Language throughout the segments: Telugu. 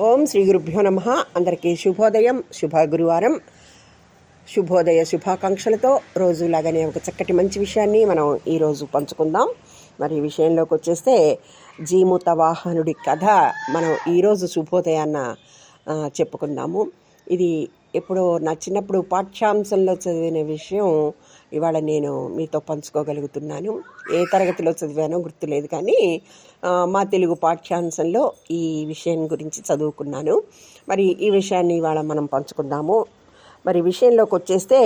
ఓం శ్రీ గురుభ్యో నమః. అందరికీ శుభోదయం, శుభ గురువారం, శుభోదయ శుభాకాంక్షలతో రోజులాగానే ఒక చక్కటి మంచి విషయాన్ని మనం ఈరోజు పంచుకుందాం. మరి విషయంలోకి వచ్చేస్తే జీమూత వాహనుడి కథ మనం ఈరోజు శుభోదయాన్న చెప్పుకుందాము. ఇది ఎప్పుడో నా చిన్నప్పుడు పాఠ్యాంశంలో చదివిన విషయం ఇవాళ నేను మీతో పంచుకోగలుగుతున్నాను. ఏ తరగతిలో చదివానో గుర్తులేదు, కానీ మా తెలుగు పాఠ్యాంశంలో ఈ విషయం గురించి చదువుకున్నాను. మరి ఈ విషయాన్ని ఇవాళ మనం పంచుకుందాము. మరి విషయంలోకి వచ్చేస్తే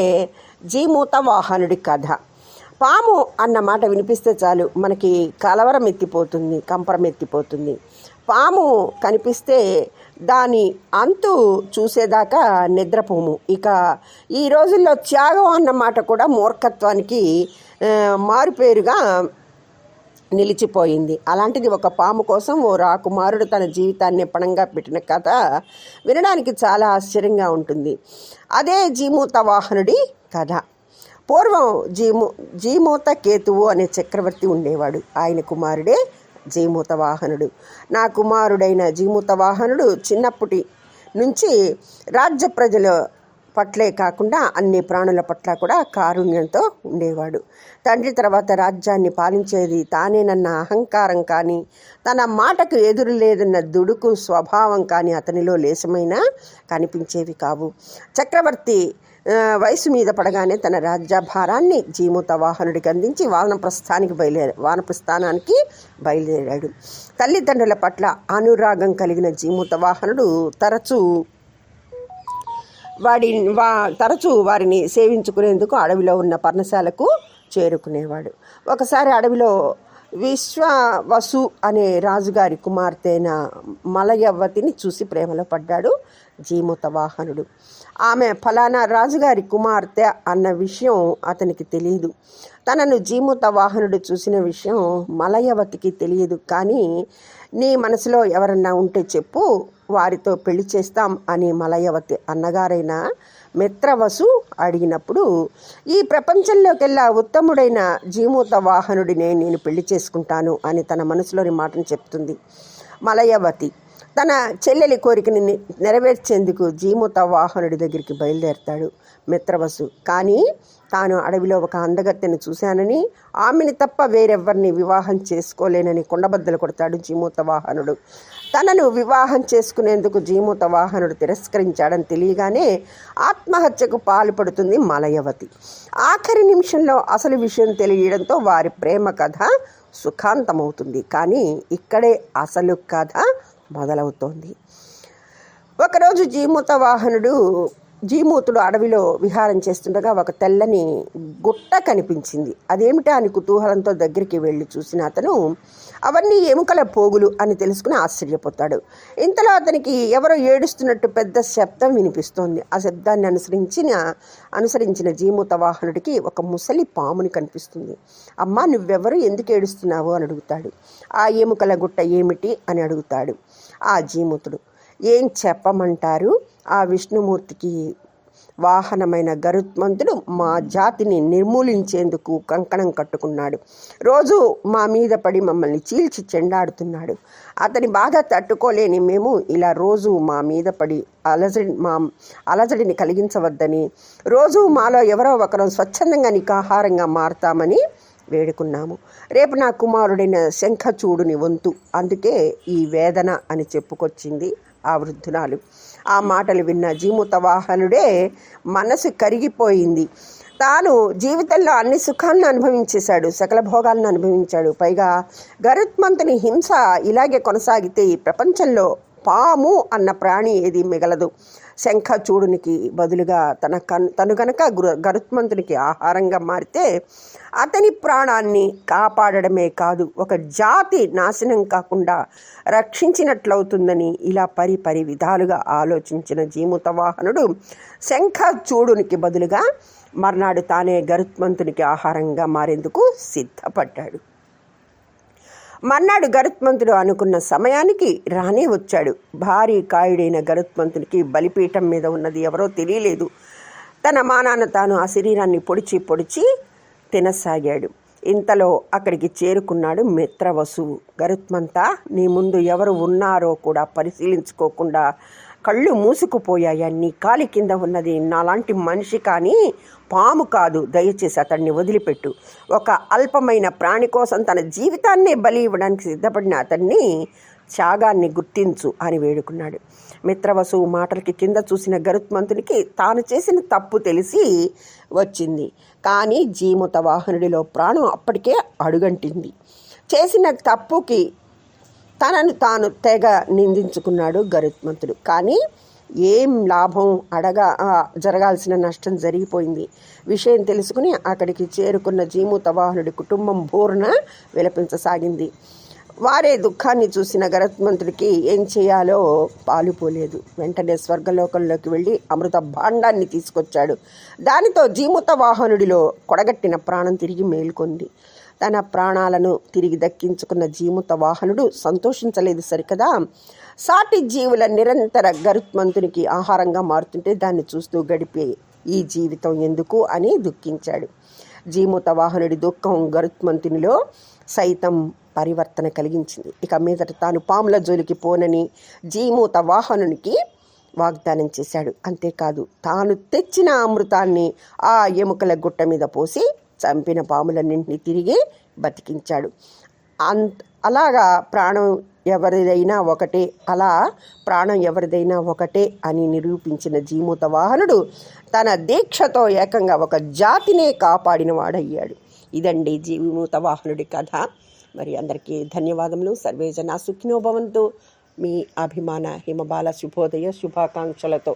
జీమూత వాహనుడి కథ. పాము అన్న మాట వినిపిస్తే చాలు మనకి కలవరం ఎత్తిపోతుంది, కంపరం ఎత్తిపోతుంది. పాము కనిపిస్తే దాని అంతు చూసేదాకా నిద్రపోము. ఇక ఈ రోజుల్లో త్యాగం అన్న మాట కూడా మూర్ఖత్వానికి మారుపేరుగా నిలిచిపోయింది. అలాంటిది ఒక పాము కోసం ఓ రాకుమారుడు తన జీవితాన్ని పణంగా పెట్టిన కథ వినడానికి చాలా ఆశ్చర్యంగా ఉంటుంది. అదే జీమూత వాహనుడి కథ. పూర్వం జీమూత కేతువు అనే చక్రవర్తి ఉండేవాడు. ఆయన కుమారుడే జీమూత వాహనుడు. నా కుమారుడైన జీమూత వాహనుడు చిన్నప్పటి నుంచి రాజ్య ప్రజల పట్లే కాకుండా అన్ని ప్రాణుల పట్ల కూడా కారుణ్యంతో ఉండేవాడు. తండ్రి తర్వాత రాజ్యాన్ని పాలించేది తానేనన్న అహంకారం కానీ, తన మాటకు ఎదురు లేదన్న దుడుకు స్వభావం కానీ అతనిలో లేశమైనా కనిపించేవి కావు. చక్రవర్తి వయసు మీద పడగానే తన రాజ్యభారాన్ని జీమూత వాహనుడికి అందించి వానప్రస్థానానికి బయలుదేరాడు. తల్లిదండ్రుల పట్ల అనురాగం కలిగిన జీమూత వాహనుడు తరచూ వారిని సేవించుకునేందుకు అడవిలో ఉన్న పర్ణశాలకు చేరుకునేవాడు. ఒకసారి అడవిలో విశ్వవసు అనే రాజుగారి కుమార్తె అయిన మలయవ్వతిని చూసి ప్రేమలో పడ్డాడు జీమూత వాహనుడు. ఆమె ఫలానా రాజుగారి కుమార్తె అన్న విషయం అతనికి తెలియదు. తనను జీమూత వాహనుడు చూసిన విషయం మలయవతికి తెలియదు. కానీ నీ మనసులో ఎవరన్నా ఉంటే చెప్పు, వారితో పెళ్లి చేస్తాం అని మలయవతి అన్నగారైన మిత్రవసు అడిగినప్పుడు, ఈ ప్రపంచంలోకెల్లా ఉత్తముడైన జీమూత వాహనుడినే నేను పెళ్లి చేసుకుంటాను అని తన మనసులోని మాటను చెప్తుంది. మలయవతి తన చెల్లెలి కోరికని నెరవేర్చేందుకు జీమూత వాహనుడి దగ్గరికి బయలుదేరతాడు మిత్రవసు. కానీ తాను అడవిలో ఒక అందగత్తెను చూశానని, ఆమెని తప్ప వేరెవ్వరిని వివాహం చేసుకోలేనని కొండబద్దలు కొడతాడు జీమూత వాహనుడు. తనను వివాహం చేసుకునేందుకు జీమూత వాహనుడు తిరస్కరించాడని తెలియగానే ఆత్మహత్యకు పాల్పడుతుంది మలయవతి. ఆఖరి నిమిషంలో అసలు విషయం తెలియడంతో వారి ప్రేమ కథ సుఖాంతమవుతుంది. కానీ ఇక్కడే అసలు కథ మొదలవుతోంది. ఒకరోజు జీమూతుడు అడవిలో విహారం చేస్తుండగా ఒక తెల్లని గుట్ట కనిపించింది. అదేమిటా అని కుతూహలంతో దగ్గరికి వెళ్ళి చూసిన అతను అవన్నీ ఎముకల పోగులు అని తెలుసుకుని ఆశ్చర్యపోతాడు. ఇంతలో అతనికి ఎవరో ఏడుస్తున్నట్టు పెద్ద శబ్దం వినిపిస్తోంది. ఆ శబ్దాన్ని అనుసరించిన జీమూత వాహనుడికి ఒక ముసలి పాముని కనిపిస్తుంది. అమ్మా, నువ్వెవరు, ఎందుకు ఏడుస్తున్నావు అని అడుగుతాడు. ఆ ఎముకల గుట్ట ఏమిటి అని అడుగుతాడు ఆ జీమూతుడు. ఏం చెప్పమంటారు, ఆ విష్ణుమూర్తికి వాహనమైన గరుత్మంతుడు మా జాతిని నిర్మూలించేందుకు కంకణం కట్టుకున్నాడు. రోజు మా మీద పడి మమ్మల్ని చీల్చి చెండాడుతున్నాడు. అతని బాధ తట్టుకోలేని మేము ఇలా రోజు మా మీద పడి అలజడిని కలిగించవద్దని, రోజు మాలో ఎవరో ఒకరు స్వచ్ఛందంగా నికాహారంగా మారుతామని వేడుకున్నాము. రేపు నా కుమారుడైన శంఖచూడుని వంతు, అందుకే ఈ వేదన అని చెప్పుకొచ్చింది ఆ వృద్ధురాలు. ఆ మాటలు విన్న జీమూత వాహనుడే మనసు కరిగిపోయింది. తాను జీవితంలో అన్ని సుఖాలను అనుభవించేశాడు, సకల భోగాలను అనుభవించాడు. పైగా గరుత్మంతుని హింస ఇలాగే కొనసాగితే ఈ ప్రపంచంలో పాము అన్న ప్రాణి ఏది మిగలదు. శంఖచూడునికి బదులుగా తను గనక గరుత్మంతునికి ఆహారంగా మారితే అతని ప్రాణాన్ని కాపాడడమే కాదు, ఒక జాతి నాశనం కాకుండా రక్షించినట్లవుతుందని ఇలా పరి విధాలుగా ఆలోచించిన జీమూత వాహనుడు శంఖచూడునికి బదులుగా మర్నాడు తానే గరుత్మంతునికి ఆహారంగా మారేందుకు సిద్ధపడ్డాడు. మర్నాడు గరుత్మంతుడు అనుకున్న సమయానికి రానే వచ్చాడు. భారీ కాయుడైన గరుత్మంతునికి బలిపీఠం మీద ఉన్నది ఎవరో తెలియలేదు. తన మానాన తాను ఆ శరీరాన్ని పొడిచి తినసాగాడు. ఇంతలో అక్కడికి చేరుకున్నాడు మిత్రవసువు. గరుత్మంతా, నీ ముందు ఎవరు ఉన్నారో కూడా పరిశీలించుకోకుండా కళ్ళు మూసుకుపోయాయి. నీ కాలి కింద ఉన్నది నాలాంటి మనిషి కానీ పాము కాదు. దయచేసి అతన్ని వదిలిపెట్టు. ఒక అల్పమైన ప్రాణి కోసం తన జీవితాన్నే బలి ఇవ్వడానికి సిద్ధపడిన అతన్ని త్యాగాన్ని గుర్తించు అని వేడుకున్నాడు. మిత్రవసువు మాటలకి కింద చూసిన గరుత్మంతునికి తాను చేసిన తప్పు తెలిసి వచ్చింది. కానీ జీమూత వాహనుడిలో ప్రాణం అప్పటికే అడుగంటింది. చేసిన తప్పుకి తనను తాను తెగ నిందించుకున్నాడు గరుత్మంతుడు. కానీ ఏం లాభం, జరగాల్సిన నష్టం జరిగిపోయింది. విషయం తెలుసుకుని అక్కడికి చేరుకున్న జీమూత వాహనుడి కుటుంబం బోరున విలపించసాగింది. వారే దుఃఖాన్ని చూసిన గరుత్మంతుడికి ఏం చేయాలో పాలుపోలేదు. వెంటనే స్వర్గలోకంలోకి వెళ్ళి అమృత భాండాన్ని తీసుకొచ్చాడు. దానితో జీమూత వాహనుడిలో కొడగట్టిన ప్రాణం తిరిగి మేల్కొంది. తన ప్రాణాలను తిరిగి దక్కించుకున్న జీమూత వాహనుడు సంతోషించలేదు సరికదా, సాటి జీవుల నిరంతర గరుత్మంతునికి ఆహారంగా మారుతుంటే దాన్ని చూస్తూ గడిపే ఈ జీవితం ఎందుకు అని దుఃఖించాడు. జీమూత వాహనుడి దుఃఖం గరుత్మంతునిలో సైతం పరివర్తన కలిగించింది. ఇక మీదట తాను పాముల జోలికి పోనని జీమూత వాహనునికి వాగ్దానం చేశాడు. అంతేకాదు, తాను తెచ్చిన అమృతాన్ని ఆ ఎముకల గుట్ట మీద పోసి చంపిన పాములన్నింటినీ తిరిగి బతికించాడు. అలాగా ప్రాణం ఎవరిదైనా ఒకటే అని నిరూపించిన జీమూత వాహనుడు తన దీక్షతో ఏకంగా ఒక జాతినే కాపాడిన వాడయ్యాడు. ఇదండి జీమూత వాహనుడి కథ. మరి అందరికీ ధన్యవాదములు. సర్వే జనా సుఖినో భవంతు. మీ అభిమాన హిమబాల శుభోదయ శుభాకాంక్షలతో.